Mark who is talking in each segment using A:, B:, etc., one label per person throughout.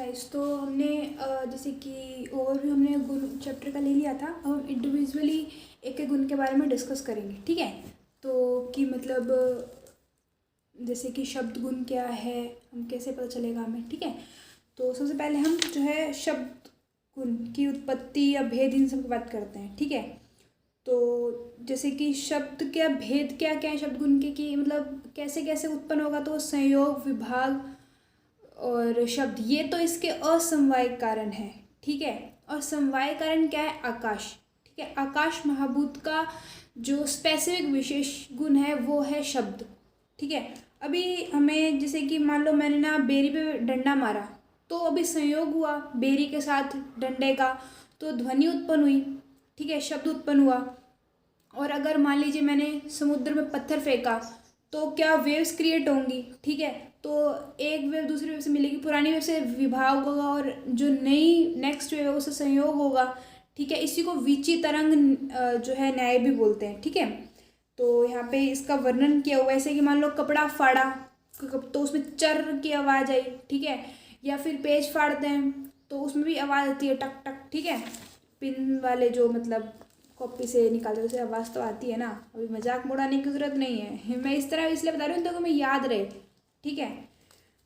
A: Guys, तो हमने जैसे कि ओवरव्यू हमने गुण चैप्टर का ले लिया था। अब हम इंडिविजुअली एक एक गुण के बारे में डिस्कस करेंगे, ठीक है। तो कि मतलब जैसे कि शब्द गुण क्या है, हम कैसे पता चलेगा हमें, ठीक है। तो सबसे पहले हम जो है शब्द गुण की उत्पत्ति या भेद इन सब की बात करते हैं, ठीक है। तो जैसे कि शब्द क्या भेद क्या क्या है शब्द गुण के, कि मतलब कैसे कैसे उत्पन्न होगा, तो संयोग, विभाग और शब्द, ये तो इसके असमवाय कारण है, ठीक है। और समवाय कारण क्या है? आकाश, ठीक है। आकाश महाभूत का जो स्पेसिफिक विशेष गुण है वो है शब्द, ठीक है। अभी हमें जैसे कि मान लो मैंने ना बेरी पे डंडा मारा, तो अभी संयोग हुआ बेरी के साथ डंडे का, तो ध्वनि उत्पन्न हुई, ठीक है, शब्द उत्पन्न हुआ। और अगर मान लीजिए मैंने समुद्र में पत्थर फेंका, तो क्या वेव्स क्रिएट होंगी, ठीक है। तो एक वेव दूसरी वेव से मिलेगी, पुरानी वेव से विभाग होगा और जो नई नेक्स्ट वेव है उससे संयोग होगा, ठीक है। इसी को विचि तरंग जो है न्याय भी बोलते हैं, ठीक है। तो यहाँ पे इसका वर्णन किया हुआ है, ऐसे कि मान लो कपड़ा फाड़ा तो उसमें चर की आवाज़ आई, ठीक है। या फिर पेज फाड़ते हैं तो उसमें भी आवाज़ आती है, टक टक, ठीक है। पिन वाले जो मतलब कॉपी से निकालते हैं उसे आवाज़ तो आती है ना। अभी मजाक उड़ाने की ज़रूरत नहीं है, मैं इस तरह इसलिए बता रही हूँ ताकि मैं याद रहे, ठीक है।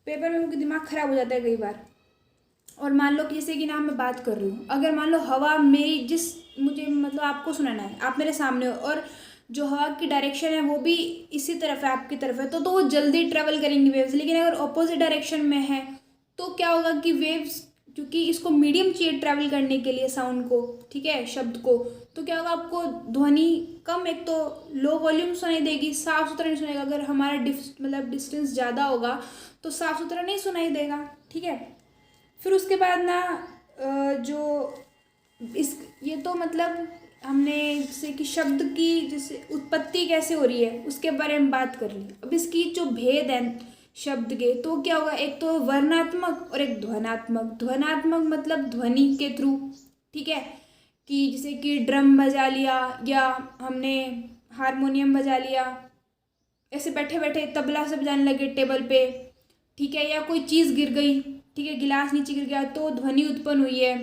A: पेपर में उनका दिमाग ख़राब हो जाता है कई बार। और मान लो कि जैसे कि ना मैं बात कर रही हूँ, अगर मान लो हवा मेरी जिस मुझे मतलब आपको सुनाना है, आप मेरे सामने हो और जो हवा की डायरेक्शन है वो भी इसी तरफ है, आपकी तरफ है, तो वो जल्दी ट्रेवल करेंगी वेव्स। लेकिन अगर ऑपोजिट डायरेक्शन में है तो क्या होगा कि वेव्स, क्योंकि इसको मीडियम चाहिए ट्रैवल करने के लिए साउंड को, ठीक है, शब्द को, तो क्या होगा आपको ध्वनि कम, एक तो लो वॉल्यूम सुनाई देगी, साफ सुथरा नहीं सुनेगा। अगर हमारा मतलब डिस्टेंस ज़्यादा होगा तो साफ सुथरा नहीं सुनाई देगा, ठीक है। फिर उसके बाद ना जो इस ये तो मतलब हमने जैसे कि शब्द की जैसे उत्पत्ति कैसे हो रही है उसके बारे में बात कर ली। अब इसकी जो भेद है शब्द के, तो क्या होगा, एक तो वर्णात्मक और एक ध्वनात्मक। ध्वनात्मक मतलब ध्वनि के थ्रू, ठीक है, कि जैसे कि ड्रम बजा लिया या हमने हारमोनियम बजा लिया, ऐसे बैठे बैठे तबला से बजाने लगे टेबल पे, ठीक है। या कोई चीज़ गिर गई, ठीक है, गिलास नीचे गिर गया तो ध्वनि उत्पन्न हुई है।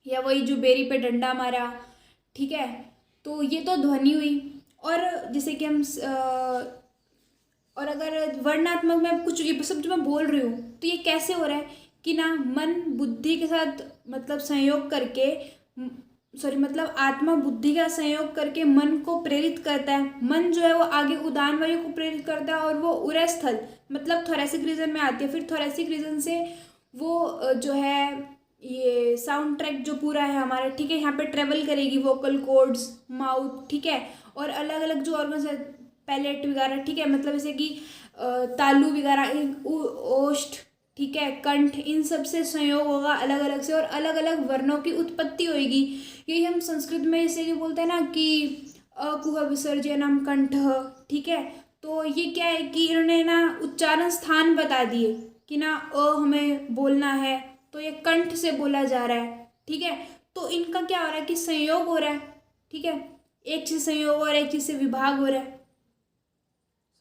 A: या वही जो बेरी पे डंडा मारा, ठीक है, तो ये तो ध्वनि हुई। और जैसे कि हम और अगर वर्णात्मक में कुछ ये सब जो मैं बोल रही हूँ तो ये कैसे हो रहा है कि ना मन बुद्धि के साथ मतलब संयोग करके, सॉरी मतलब आत्मा बुद्धि का संयोग करके मन को प्रेरित करता है। मन जो है वो आगे उदान वायु को प्रेरित करता है और वो उरय स्थल मतलब थोरेसिक रीजन में आती है। फिर थोरेसिक रीजन से वो जो है ये साउंड ट्रैक जो पूरा है हमारा, ठीक है, यहाँ पे ट्रेवल करेगी वोकल कॉर्ड्स, माउथ, ठीक है, और अलग अलग जो ऑर्गन्स है, पैलेट वगैरह, ठीक है, मतलब जैसे कि तालु वगैरह, ओष्ठ, ठीक है, कंठ, इन सब से संयोग होगा अलग अलग से और अलग अलग वर्णों की उत्पत्ति होगी। यही हम संस्कृत में जैसे कि बोलते हैं ना कि अकुह विसर्जनम कंठ, ठीक है। तो ये क्या है कि इन्होंने ना उच्चारण स्थान बता दिए कि ना हमें बोलना है तो ये कंठ से बोला जा रहा है, ठीक है। तो इनका क्या हो रहा है कि संयोग हो रहा है, ठीक है, एक चीज संयोग और एक चीज से विभाग हो रहा है,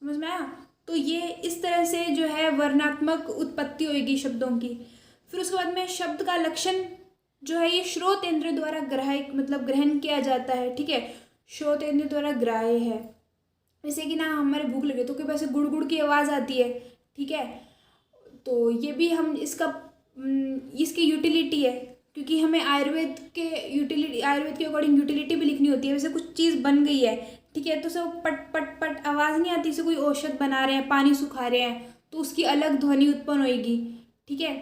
A: समझ में आया। तो ये इस तरह से जो है वर्णात्मक उत्पत्ति होगी शब्दों की। फिर उसके बाद में शब्द का लक्षण जो है ये श्रोत इंद्र द्वारा ग्राह्य मतलब ग्रहण किया जाता है, ठीक है, श्रोत इंद्र द्वारा ग्राह्य है। जैसे कि ना हमारे भूख लगे तो कोई वैसे गुड़ गुड़ की आवाज़ आती है, ठीक है। तो ये भी हम इसकी यूटिलिटी है, क्योंकि हमें आयुर्वेद के अकॉर्डिंग यूटिलिटी भी लिखनी होती है। वैसे कुछ चीज़ बन गई है, ठीक है, तो सब पट पट पट आवाज़ नहीं आती, से कोई औषध बना रहे हैं, पानी सुखा रहे हैं, तो उसकी अलग ध्वनि उत्पन्न होगी, ठीक है।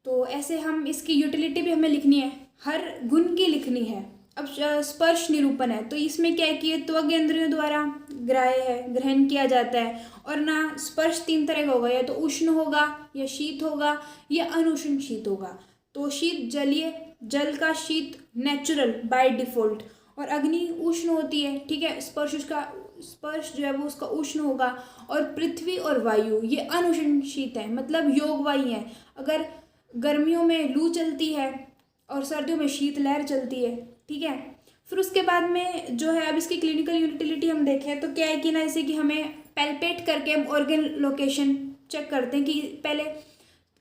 A: तो ऐसे हम इसकी यूटिलिटी भी हमें लिखनी है, हर गुण की लिखनी है। अब स्पर्श निरूपण है, तो इसमें क्या है कि ये त्वग इंद्रियों द्वारा ग्राह्य है, ग्रहण किया जाता है। और ना स्पर्श तीन तरह का होगा, या तो उष्ण होगा या शीत होगा या अनुष्ण शीत होगा। तो शीत जलीय, जल का शीत नेचुरल बाय डिफॉल्ट, और अग्नि उष्ण होती है, ठीक है, स्पर्श जो है वो उसका उष्ण होगा। और पृथ्वी और वायु ये अनुष्ण शीत है, मतलब योगवाही है। अगर गर्मियों में लू चलती है और सर्दियों में शीतलहर चलती है, ठीक है। फिर उसके बाद में जो है अब इसकी क्लिनिकल यूटिलिटी हम देखें तो क्या है कि ना जैसे कि हमें पैल्पेट करके हम ऑर्गन लोकेशन चेक करते हैं कि पहले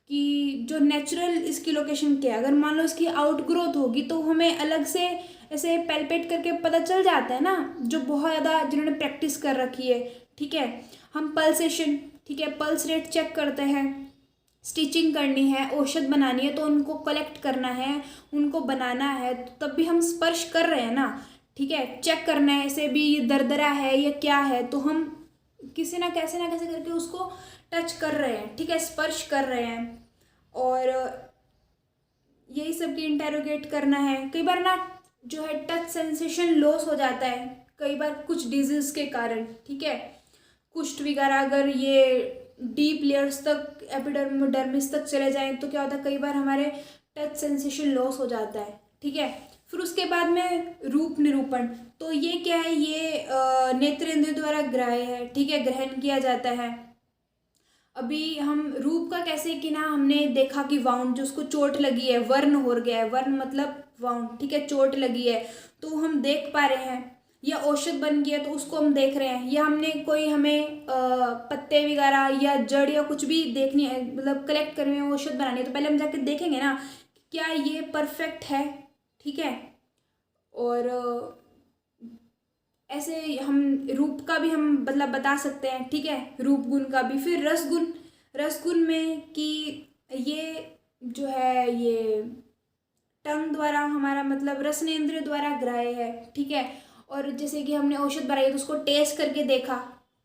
A: कि जो नेचुरल इसकी लोकेशन क्या है। अगर मान लो इसकी आउट ग्रोथ होगी तो हमें अलग से ऐसे पैल्पेट करके पता चल जाता है ना, जो बहुत ज़्यादा जिन्होंने प्रैक्टिस कर रखी है। ठीक है, हम पल्सेशन, ठीक है, पल्स रेट चेक करते हैं। स्टिचिंग करनी है, औषध बनानी है, तो उनको कलेक्ट करना है, उनको बनाना है, तो तब भी हम स्पर्श कर रहे हैं ना। ठीक है, चेक करना है ऐसे भी ये दरदरा है या क्या है, तो हम किसी ना कैसे करके उसको टच कर रहे हैं। ठीक है, स्पर्श कर रहे हैं, और यही सब की इंटेरोगेट करना है। कई बार ना जो है टच सेंसेशन लॉस हो जाता है, कई बार कुछ डिजीज के कारण। ठीक है, कुष्ठ वगैरह अगर ये डीप लेयर्स तक, एपिडर्मिस तक चले जाएं तो क्या होता है, कई बार हमारे टच सेंसेशन लॉस हो जाता है। ठीक है, फिर उसके बाद में रूप निरूपण। तो ये क्या है, ये नेत्रेंद्र द्वारा ग्राह्य है। ठीक है, ग्रहण किया जाता है। अभी हम रूप का कैसे कि ना, हमने देखा कि वाउंड जो उसको चोट लगी है, वर्ण हो गया है, वर्ण मतलब वाउंड। ठीक है, चोट लगी है तो हम देख पा रहे हैं, या औषध बन गया तो उसको हम देख रहे हैं, या हमने कोई हमें पत्ते वगैरह या जड़ या कुछ भी देखनी है, मतलब कलेक्ट करनी है, औषध बनानी है, तो पहले हम जाके देखेंगे ना क्या ये परफेक्ट है। ठीक है, और ऐसे हम रूप का भी हम मतलब बता सकते हैं। ठीक है, रूप गुण का भी। फिर रसगुण, रसगुण में कि ये जो है ये टंग द्वारा हमारा मतलब रसनेंद्रिय द्वारा ग्राह्य है। ठीक है, और जैसे कि हमने औषध बनाई तो उसको टेस्ट करके देखा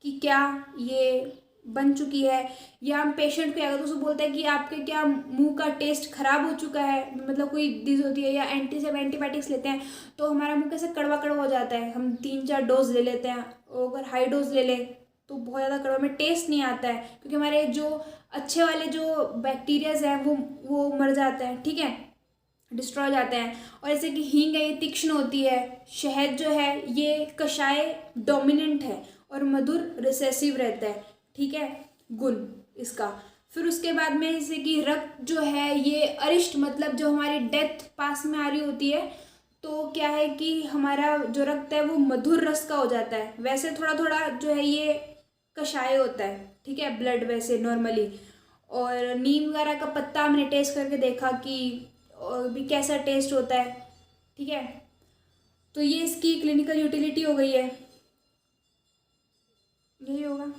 A: कि क्या ये बन चुकी है, या हम पेशेंट को अगर तो उसको बोलते हैं कि आपके क्या मुंह का टेस्ट खराब हो चुका है, मतलब कोई डिजीज होती है, या एंटीबायोटिक्स लेते हैं तो हमारा मुंह कैसे कड़वा कड़वा हो जाता है, हम 3-4 डोज ले लेते हैं, और अगर हाई डोज ले लें तो बहुत ज़्यादा कड़वा में टेस्ट नहीं आता है, क्योंकि हमारे जो अच्छे वाले जो बैक्टीरियाज हैं वो मर जाते हैं। ठीक है, डिस्ट्रॉय हो जाते हैं। और जैसे कि हींग है, ये तीक्ष्ण होती है। शहद जो है ये कषाय डोमिनेंट है, और मधुर रिसेसिव रहता है। ठीक है, गुण इसका। फिर उसके बाद में जैसे कि रक्त जो है ये अरिष्ट, मतलब जो हमारी डेथ पास में आ रही होती है, तो क्या है कि हमारा जो रक्त है वो मधुर रस का हो जाता है। वैसे थोड़ा थोड़ा जो है ये कषाय होता है। ठीक है, ब्लड वैसे नॉर्मली। और नीम वगैरह का पत्ता हमने टेस्ट करके देखा कि और भी कैसा टेस्ट होता है। ठीक है, तो ये इसकी क्लिनिकल यूटिलिटी हो गई है, यही होगा।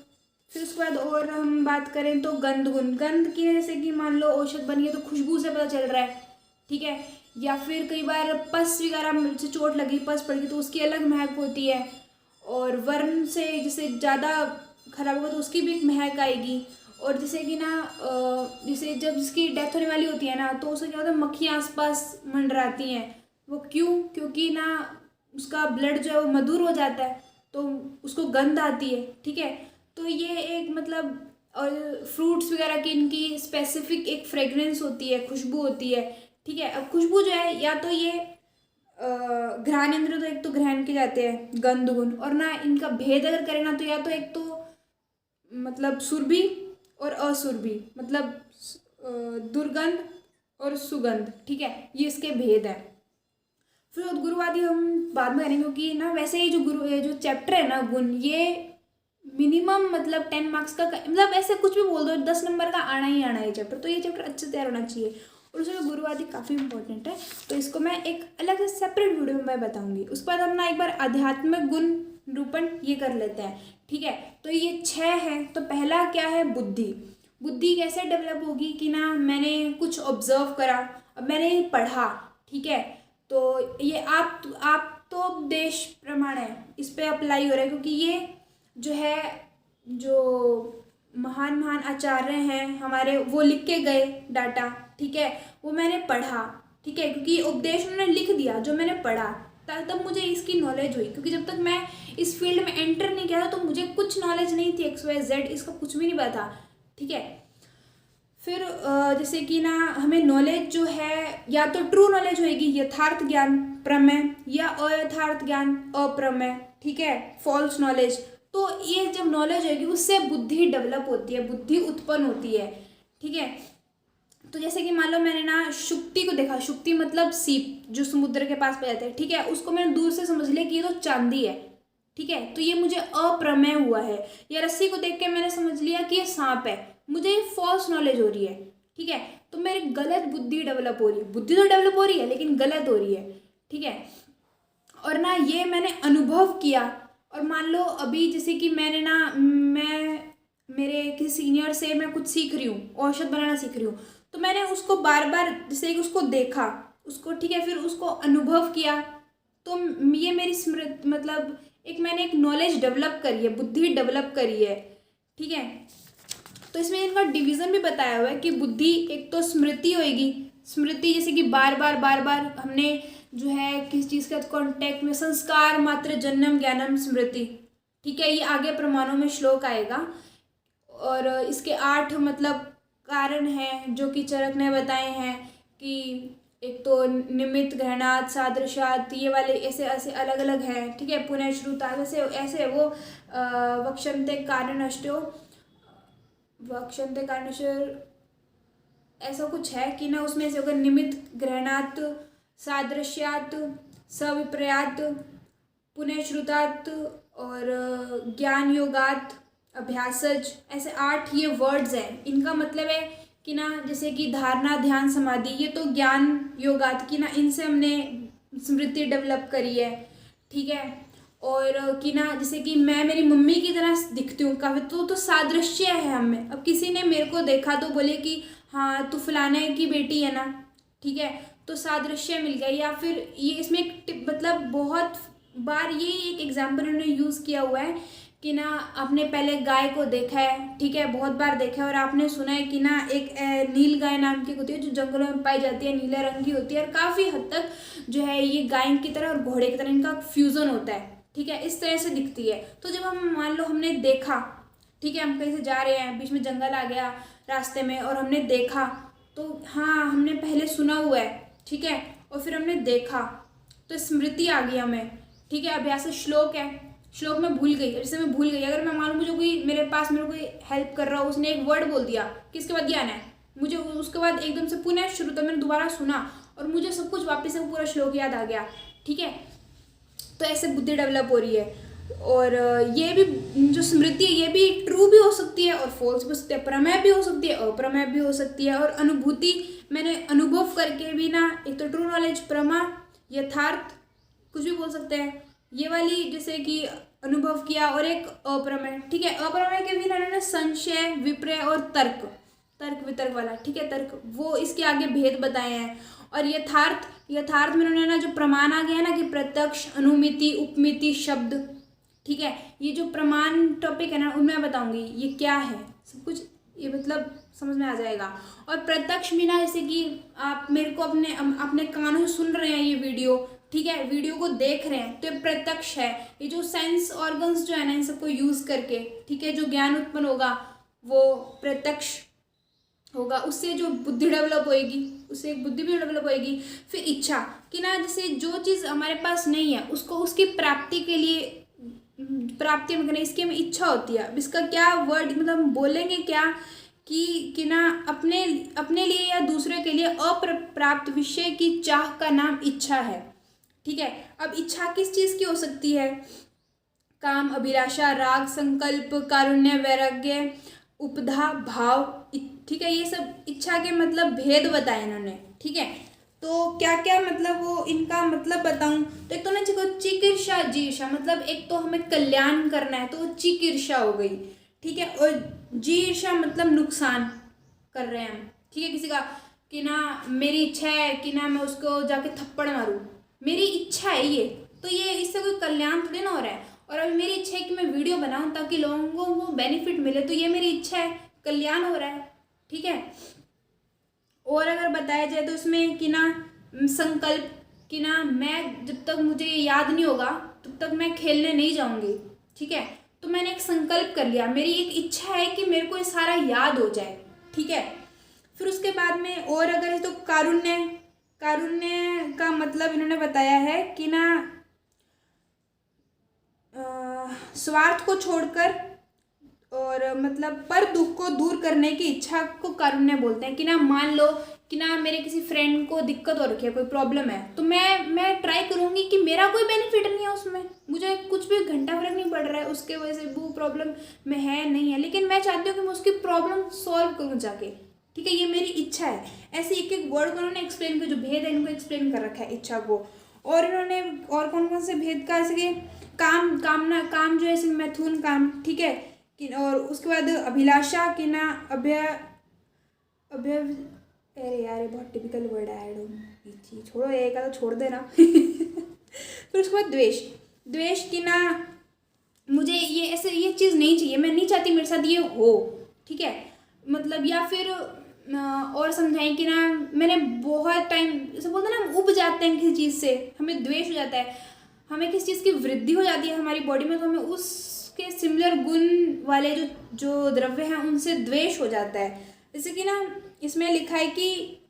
A: फिर उसके बाद और हम बात करें तो गंध गुण। गंध की जैसे कि मान लो औषध बनी है तो खुशबू से पता चल रहा है। ठीक है, या फिर कई बार पस वगैरह से चोट लगी, पस पड़ गई तो उसकी अलग महक होती है, और वर्ण से जैसे ज़्यादा खराब होगा तो उसकी भी एक महक आएगी। और जैसे कि ना जैसे जब जिसकी डेथ होने वाली होती है ना, तो उससे क्या होता है, मक्खियाँ आसपास मंडराती हैं। वो क्यों, क्योंकि ना उसका ब्लड जो है वो मधुर हो जाता है, तो उसको गंध आती है। ठीक है, तो ये एक मतलब, और फ्रूट्स वगैरह की इनकी स्पेसिफिक एक फ्रेगरेंस होती है, खुशबू होती है। ठीक है, अब खुशबू जो है या तो ये घ्राणेंद्र तो एक तो ग्रहण के जाते हैं गंध गुण, और ना इनका भेद अगर करें ना तो या तो एक तो मतलब सुरभि और असुरभि, मतलब दुर्गंध और सुगंध। ठीक है, ये इसके भेद है। फिर उद्गुरुवादी हम बाद में करेंगे, क्योंकि ना वैसे ही जो चैप्टर है ना गुण, ये मिनिमम मतलब 10 मार्क्स का, मतलब ऐसे कुछ भी बोल दो 10 नंबर का आना ही आना है चैप्टर, तो ये चैप्टर अच्छे से तैयार होना चाहिए। और उसमें गुरुवादी काफ़ी इंपॉर्टेंट है, तो इसको मैं एक अलग से सेपरेट वीडियो में मैं बताऊंगी। उसके बाद हम ना एक बार आध्यात्मिक गुण निरूपण ये कर लेते हैं। ठीक है, तो ये 6 है। तो पहला क्या है, बुद्धि। बुद्धि कैसे डेवलप होगी कि ना मैंने कुछ ऑब्जर्व करा, अब मैंने पढ़ा। ठीक है, तो ये आप तो देश प्रमाण है, इस पर अप्लाई हो रहा है, क्योंकि ये जो है जो महान महान आचार्य हैं हमारे, वो लिख के गए डाटा। ठीक है, वो मैंने पढ़ा। ठीक है, क्योंकि उपदेश उन्होंने लिख दिया जो मैंने पढ़ा, तब मुझे इसकी नॉलेज हुई, क्योंकि जब तक मैं इस फील्ड में एंटर नहीं किया था तो मुझे कुछ नॉलेज नहीं थी, XYZ इसका कुछ भी नहीं पता। ठीक है, फिर जैसे कि ना हमें नॉलेज जो है या तो ट्रू नॉलेज होएगी, यथार्थ ज्ञान प्रमेय, या अयथार्थ ज्ञान अप्रमेय। ठीक है, फॉल्स नॉलेज। तो ये जब नॉलेज होगी उससे बुद्धि डेवलप होती है, बुद्धि उत्पन्न होती है। ठीक है, तो जैसे कि मान लो मैंने ना शुक्ति को देखा, शुक्ति मतलब सीप जो समुद्र के पास पे जाते हैं। ठीक है, उसको मैंने दूर से समझ लिया कि ये तो चांदी है। ठीक है, तो ये मुझे अप्रमेय हुआ है। या रस्सी को देख के मैंने समझ लिया कि ये सांप है, मुझे फॉल्स नॉलेज हो रही है। ठीक है। तो मेरी गलत बुद्धि डेवलप हो रही है, बुद्धि तो डेवलप हो रही है लेकिन गलत हो रही है, ठीक है। और ना ये मैंने अनुभव किया। और मान लो अभी जैसे कि मैं मेरे किसी सीनियर से मैं कुछ सीख रही हूँ, औषध बनाना सीख रही हूँ, तो मैंने उसको बार बार जैसे कि उसको देखा उसको, ठीक है, फिर उसको अनुभव किया, तो ये मेरी स्मृत मतलब मैंने एक नॉलेज डेवलप करी है, बुद्धि डेवलप करी है, ठीक है। तो इसमें इनका डिवीजन भी बताया हुआ है कि बुद्धि एक तो स्मृति होएगी, स्मृति जैसे कि बार बार हमने जो है किस चीज़ का कॉन्टेक्ट में, संस्कार मात्र जन्म ज्ञानम स्मृति, ठीक है, ये आगे प्रमाणों में श्लोक आएगा। और इसके 8 मतलब कारण हैं जो कि चरक ने बताए हैं कि एक तो निमित्त, ग्रहणात, सादृश्यात, ये वाले ऐसे ऐसे अलग अलग हैं, ठीक है। पुनः श्रुता ऐसे ऐसे वो वक्षन्ते कारणष्टो, वक्षन्ते कारणशर ऐसा कुछ है कि ना, उसमें से अगर निमित्त, ग्रहणात, सादृश्यात, सविप्रयात, पुनः श्रुतात और ज्ञान योगात, अभ्यासज, ऐसे 8 ये वर्ड्स हैं। इनका मतलब है कि ना जैसे कि धारणा, ध्यान, समाधि, ये तो ज्ञान योगात की ना, इनसे हमने स्मृति डेवलप करी है, ठीक है। और कि ना जैसे कि मैं मेरी मम्मी की तरह दिखती हूँ काफ़ी, तो सादृश्य है हमें। अब किसी ने मेरे को देखा तो बोले कि हाँ तू फलाने की बेटी है ना, ठीक है, तो सादृश्य मिल गया। या फिर ये इसमें एक मतलब बहुत बार ये एक एग्जाम्पल उन्होंने यूज़ किया हुआ है कि ना आपने पहले गाय को देखा है, ठीक है, बहुत बार देखा है, और आपने सुना है कि ना एक नील गाय नाम की होती है जो जंगलों में पाई जाती है, नीले रंग की होती है, और काफ़ी हद तक जो है ये गाय की तरह और घोड़े की तरह इनका फ्यूज़न होता है, ठीक है, इस तरह से दिखती है। तो जब हम मान लो हमने देखा, ठीक है, हम कहीं से जा रहे हैं, बीच में जंगल आ गया रास्ते में और हमने देखा, तो हाँ हमने पहले सुना हुआ है, ठीक है, और फिर हमने देखा तो स्मृति आ गई हमें, ठीक है। अभ्यास श्लोक है, श्लोक में भूल गई, जैसे मैं भूल गई, अगर मैं मालूम मुझे कोई मेरे पास मेरे कोई हेल्प कर रहा हो, उसने एक वर्ड बोल दिया कि इसके बाद ज्ञान है, मुझे उसके बाद एकदम से पुनः शुरू, तो मैंने दोबारा सुना और मुझे सब कुछ वापस से पूरा श्लोक याद आ गया, ठीक है। तो ऐसे बुद्धि डेवलप हो रही है। और ये भी जो स्मृति है ये भी ट्रू भी हो सकती है और फॉल्स भी हो सकती है, प्रमेय भी हो सकती है, अप्रमेय भी हो सकती है। और अनुभूति मैंने अनुभव करके भी ना, एक तो ट्रू नॉलेज, प्रमा, यथार्थ, कुछ भी बोल सकते हैं, ये वाली जैसे कि अनुभव किया, और एक अप्रमेय, ठीक है। अप्रमेय के भी ना संशय, विपर्य और तर्क, तर्क वितर्क वाला, ठीक है, तर्क, वो इसके आगे भेद बताए हैं। और यथार्थ, यथार्थ में उन्होंने ना जो प्रमाण आ गया ना कि प्रत्यक्ष, अनुमिति, उपमिति, शब्द, ठीक है, ये जो प्रमाण टॉपिक है ना उनमें बताऊंगी ये क्या है, सब कुछ ये मतलब समझ में आ जाएगा। और प्रत्यक्ष भी ना, जैसे कि आप मेरे को अपने कानों से सुन रहे हैं ये वीडियो, ठीक है, वीडियो को देख रहे हैं, तो ये प्रत्यक्ष है। ये जो सेंस ऑर्गन्स जो है ना, इन सबको यूज करके, ठीक है, जो ज्ञान उत्पन्न होगा वो प्रत्यक्ष होगा, उससे जो बुद्धि डेवलप होएगी, उससे एक बुद्धि भी डेवलप होएगी। फिर इच्छा कि ना, जैसे जो चीज़ हमारे पास नहीं है उसको उसकी प्राप्ति के लिए, प्राप्ति में इसकी हमें इच्छा होती है। अब इसका क्या वर्ड मतलब बोलेंगे क्या कि ना अपने लिए या दूसरे के लिए अप्राप्त विषय की चाह का नाम इच्छा है, ठीक है। अब इच्छा किस चीज़ की हो सकती है? काम, अभिलाषा, राग, संकल्प, कारुण्य, वैराग्य, उपधा, भाव, ठीक है, ये सब इच्छा के मतलब भेद बताए इन्होंने, ठीक है। तो क्या क्या मतलब वो इनका मतलब बताऊं, तो एक तो ना चिकिर्षा, जीर्षा, मतलब एक तो हमें कल्याण करना है तो वो चिकिर्षा हो गई, ठीक है। और जीर्षा मतलब नुकसान कर रहे हैं हम, ठीक है, किसी का, कि ना मेरी इच्छा है कि ना मैं उसको जाके थप्पड़ मारूं, मेरी इच्छा है ये, तो ये इससे कोई कल्याण थोड़ी ना हो रहा है। और अभी मेरी इच्छा है कि मैं वीडियो बनाऊं ताकि लोगों को वो बेनिफिट मिले, तो ये मेरी इच्छा है, कल्याण हो रहा है, ठीक है। और अगर बताया जाए तो इसमें कि ना संकल्प, कि ना मैं जब तक मुझे याद नहीं होगा तब तक मैं खेलने नहीं जाऊंगी, ठीक है, तो मैंने एक संकल्प कर लिया, मेरी एक इच्छा है कि मेरे को ये सारा याद हो जाए, ठीक है। फिर उसके बाद में और अगर तो कारुण्य, कारुण्य का मतलब इन्होंने बताया है कि ना स्वार्थ को छोड़कर और मतलब पर दुख को दूर करने की इच्छा को कारुण्य बोलते हैं। कि ना मान लो कि ना मेरे किसी फ्रेंड को दिक्कत हो रखी है, कोई प्रॉब्लम है, तो मैं ट्राई करूँगी कि मेरा कोई बेनिफिट नहीं है उसमें, मुझे कुछ भी घंटा फर्क नहीं पड़ रहा है उसके वजह से वो प्रॉब्लम में है नहीं है, लेकिन मैं चाहती हूँ कि मैं उसकी प्रॉब्लम सॉल्व करूँ जाके, ठीक है, ये मेरी इच्छा है। ऐसे एक एक वर्ड को उन्होंने एक्सप्लेन किया, जो भेद है इनको एक्सप्लेन कर रखा है इच्छा को। और इन्होंने और कौन कौन से भेद का, जैसे कि काम, कामना, काम जो है जैसे मैथुन काम, ठीक है कि, और उसके बाद अभिलाषा कि ना अभ्य अभ्य अरे यार ये बहुत टिपिकल वर्ड है, आई डोंट, छोड़ो ये का तो छोड़ देना। फिर उसके बाद द्वेष, द्वेष की ना मुझे ये ऐसे ये चीज़ नहीं चाहिए, मैं नहीं चाहती मेरे साथ ये हो, ठीक है, मतलब या फिर और समझाएं कि ना मैंने बहुत टाइम, जैसे बोलते हैं ना हम उब जाते हैं किसी चीज़ से, हमें द्वेष हो जाता है, हमें किसी चीज़ की वृद्धि हो जाती है हमारी बॉडी में, तो हमें उसके सिमिलर गुण वाले जो जो द्रव्य हैं उनसे द्वेष हो जाता है। जैसे कि ना इसमें लिखा है कि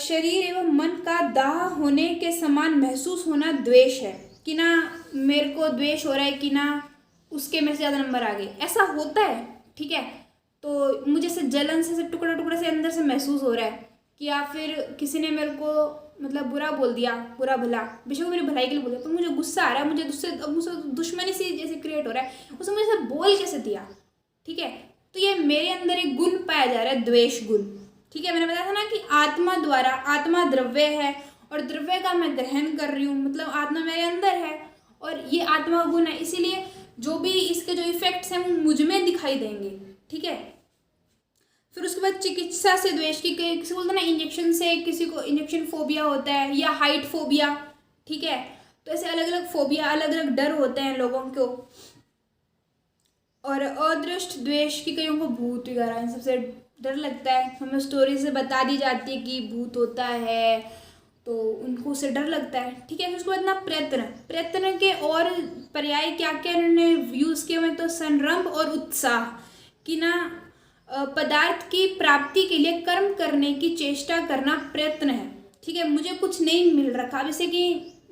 A: शरीर एवं मन का दाह होने के समान महसूस होना द्वेष है, कि ना मेरे को द्वेष हो रहा है कि ना उसके में से ज़्यादा नंबर आ गए, ऐसा होता है, ठीक है। तो मुझे से जलन से टुकड़ा टुकड़ा से अंदर से महसूस हो रहा है कि, या फिर किसी ने मेरे को मतलब बुरा बोल दिया, बुरा भला, बेशक मेरी भलाई के लिए बोल दिया, पर मुझे गुस्सा आ रहा है, मुझे मुझसे दुश्मनी सी जैसे क्रिएट हो रहा है, उसने मुझे से बोल कैसे दिया, ठीक है। तो ये मेरे अंदर एक गुण पाया जा रहा है, द्वेष गुण, ठीक है। मैंने बताया था ना कि आत्मा द्वारा, आत्मा द्रव्य है और द्रव्य का मैं ग्रहण कर रही हूँ, मतलब आत्मा मेरे अंदर है और ये आत्मा गुण है, इसीलिए जो भी इसके जो इफेक्ट्स हैं वो मुझ में दिखाई देंगे, ठीक है। फिर उसके बाद चिकित्सा से द्वेष की, किसी को बोलते ना इंजेक्शन से, किसी को इंजेक्शन फोबिया होता है या हाइट फोबिया, ठीक है। तो ऐसे अलग अलग फोबिया, अलग अलग डर होते हैं लोगों को। और अदृष्ट द्वेष की, कईयों को भूत वगैरह इन सबसे डर लगता है, हमें स्टोरी से बता दी जाती है कि भूत होता है तो उनको उससे डर लगता है, ठीक है। फिर उसके बाद ना प्रयत्न, प्रयत्न के और पर्याय क्या क्या उन्होंने यूज़ किए हुए, तो संरंभ और उत्साह कि ना पदार्थ की प्राप्ति के लिए कर्म करने की चेष्टा करना प्रयत्न है, ठीक है। मुझे कुछ नहीं मिल रखा, जैसे कि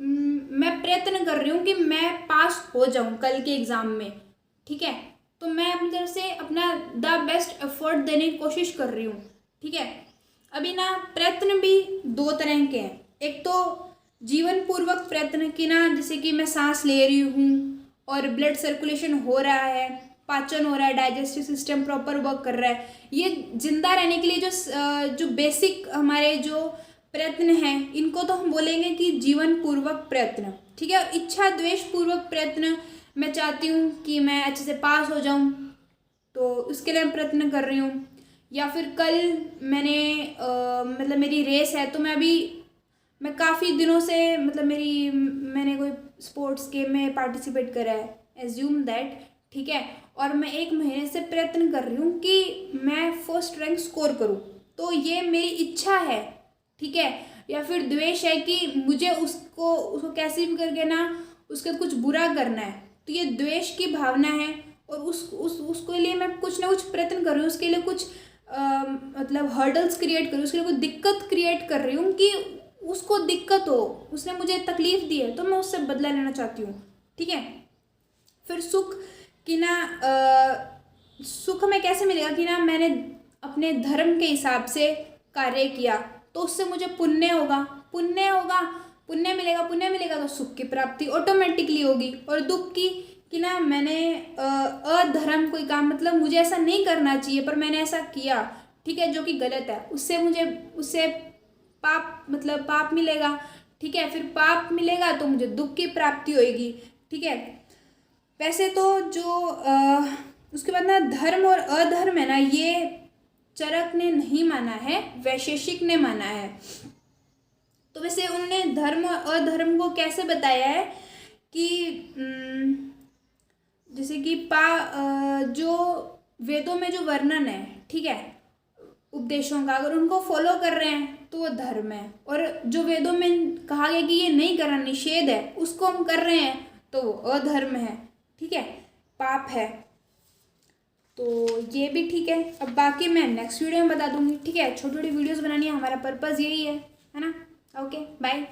A: मैं प्रयत्न कर रही हूँ कि मैं पास हो जाऊँ कल के एग्ज़ाम में, ठीक है। तो मैं अपनी तरफ से अपना द बेस्ट एफर्ट देने की कोशिश कर रही हूँ, ठीक है। अभी ना प्रयत्न भी दो तरह के हैं, एक तो जीवन पूर्वक प्रयत्न की ना, जैसे कि मैं सांस ले रही हूँ और ब्लड सर्कुलेशन हो रहा है, पाचन हो रहा है, डाइजेस्टिव सिस्टम प्रॉपर वर्क कर रहा है, ये जिंदा रहने के लिए जो बेसिक हमारे जो प्रयत्न हैं इनको तो हम बोलेंगे कि जीवन पूर्वक प्रयत्न, ठीक है। और इच्छा द्वेष पूर्वक प्रयत्न, मैं चाहती हूँ कि मैं अच्छे से पास हो जाऊँ तो उसके लिए मैं प्रयत्न कर रही हूँ। या फिर कल मैंने मतलब मेरी रेस है, तो मैं काफ़ी दिनों से मतलब मैंने कोई स्पोर्ट्स गेम में पार्टिसिपेट करा है, एज्यूम दैट, ठीक है। और मैं 1 महीने से प्रयत्न कर रही हूँ कि मैं फर्स्ट रैंक स्कोर करूँ, तो ये मेरी इच्छा है, ठीक है। या फिर द्वेष है कि मुझे उसको कैसे भी करके ना उसका कुछ बुरा करना है, तो ये द्वेष की भावना है। और उसके लिए मैं कुछ ना कुछ प्रयत्न कर रही हूँ, उसके लिए कुछ मतलब हर्डल्स क्रिएट कर रही हूँ, उसके लिए कुछ दिक्कत क्रिएट कर रही हूँ कि उसको दिक्कत हो, उसने मुझे तकलीफ दी है तो मैं उससे बदला लेना चाहती हूँ, ठीक है। फिर सुख कि ना सुख में कैसे मिलेगा कि ना मैंने अपने धर्म के हिसाब से कार्य किया तो उससे मुझे पुण्य होगा, पुण्य मिलेगा तो सुख की प्राप्ति ऑटोमेटिकली होगी। और दुख की कि ना मैंने अधर्म कोई काम, मतलब मुझे ऐसा नहीं करना चाहिए पर मैंने ऐसा किया, ठीक है, जो कि गलत है, उससे पाप, मतलब पाप मिलेगा, ठीक है। फिर पाप मिलेगा तो मुझे दुख की प्राप्ति होगी, ठीक है। वैसे तो जो उसके बाद ना धर्म और अधर्म है ना, ये चरक ने नहीं माना है, वैशेषिक ने माना है। तो वैसे उन्होंने धर्म और अधर्म को कैसे बताया है कि जैसे कि जो वेदों में जो वर्णन है, ठीक है, उपदेशों का, अगर उनको फॉलो कर रहे हैं तो वो धर्म है, और जो वेदों में कहा गया कि ये नहीं करना, निषेध है, उसको हम कर रहे हैं तो वो अधर्म है, ठीक है, पाप है। तो ये भी ठीक है। अब बाकी मैं नेक्स्ट वीडियो में बता दूंगी, ठीक है। छोटी छोटी वीडियोस बनानी है, हमारा पर्पज़ यही है ना। Okay, bye.